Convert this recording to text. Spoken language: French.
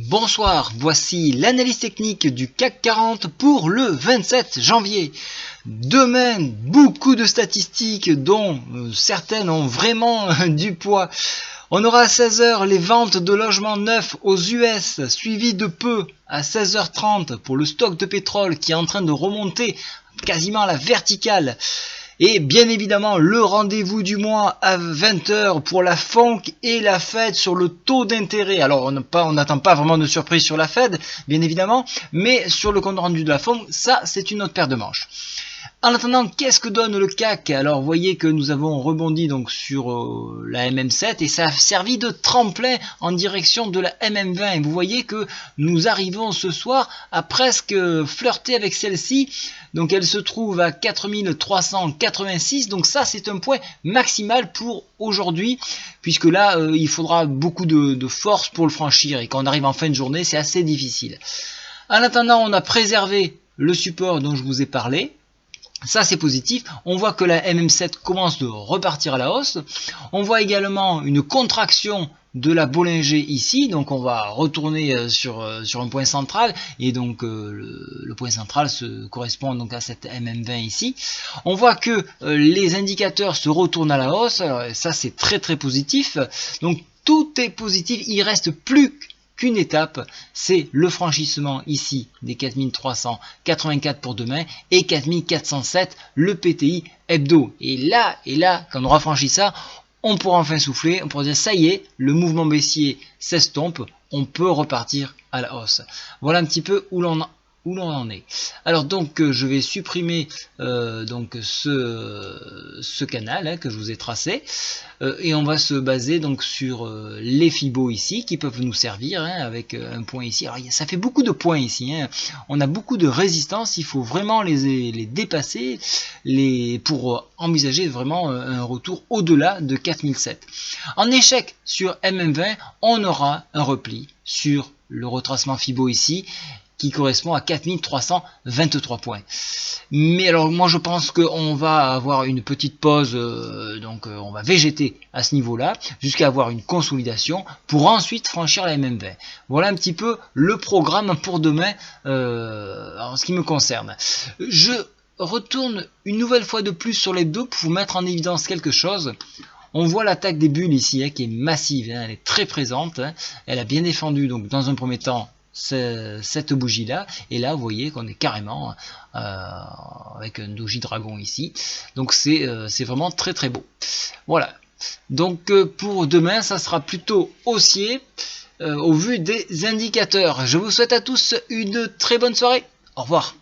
Bonsoir, voici l'analyse technique du CAC 40 pour le 27 janvier. Demain, beaucoup de statistiques dont certaines ont vraiment du poids. On aura à 16h les ventes de logements neufs aux US, suivi de peu à 16h30 pour le stock de pétrole qui est en train de remonter quasiment à la verticale. Et bien évidemment, le rendez-vous du mois à 20h pour la FONC et la Fed sur le taux d'intérêt. Alors, on n'attend pas vraiment de surprise sur la Fed, bien évidemment, mais sur le compte rendu de la FONC, ça, c'est une autre paire de manches. En attendant, qu'est-ce que donne le CAC? Alors, vous voyez que nous avons rebondi donc sur la MM7 et ça a servi de tremplin en direction de la MM20. Et vous voyez que nous arrivons ce soir à presque flirter avec celle-ci. Donc, elle se trouve à 4386. Donc, ça, c'est un point maximal pour aujourd'hui, puisque là, il faudra beaucoup de force pour le franchir. Et quand on arrive en fin de journée, c'est assez difficile. En attendant, on a préservé le support dont je vous ai parlé. Ça, c'est positif. On voit que la MM7 commence de repartir à la hausse. On voit également une contraction de la Bollinger ici. Donc, on va retourner sur un point central. Et donc, le point central correspond donc à cette MM20 ici. On voit que les indicateurs se retournent à la hausse. Alors, ça, c'est très, très positif. Donc, tout est positif. Il reste plus qu'une étape, c'est le franchissement ici des 4384 pour demain et 4407 le PTI hebdo. Et là, quand on aura franchi ça, on pourra enfin souffler, on pourra dire ça y est, le mouvement baissier s'estompe, on peut repartir à la hausse. Voilà un petit peu où l'on en est. Alors donc je vais supprimer donc ce canal que je vous ai tracé et on va se baser donc sur les Fibo ici qui peuvent nous servir avec un point ici. Alors ça fait beaucoup de points ici, on a beaucoup de résistance, il faut vraiment les dépasser pour envisager vraiment un retour au-delà de 4007. En échec sur MM20, on aura un repli sur le retracement Fibo ici qui correspond à 4323 points. Mais alors moi je pense qu'on va avoir une petite pause, donc on va végéter à ce niveau-là, jusqu'à avoir une consolidation pour ensuite franchir la MM20. Voilà un petit peu le programme pour demain en ce qui me concerne. Je retourne une nouvelle fois de plus sur les deux pour vous mettre en évidence quelque chose. On voit l'attaque des bulles ici qui est massive, elle est très présente, elle a bien défendu donc dans un premier temps cette bougie là, et là vous voyez qu'on est carrément avec un doji dragon ici, donc c'est vraiment très très beau. Voilà, donc pour demain ça sera plutôt haussier au vu des indicateurs. Je vous souhaite à tous une très bonne soirée, au revoir.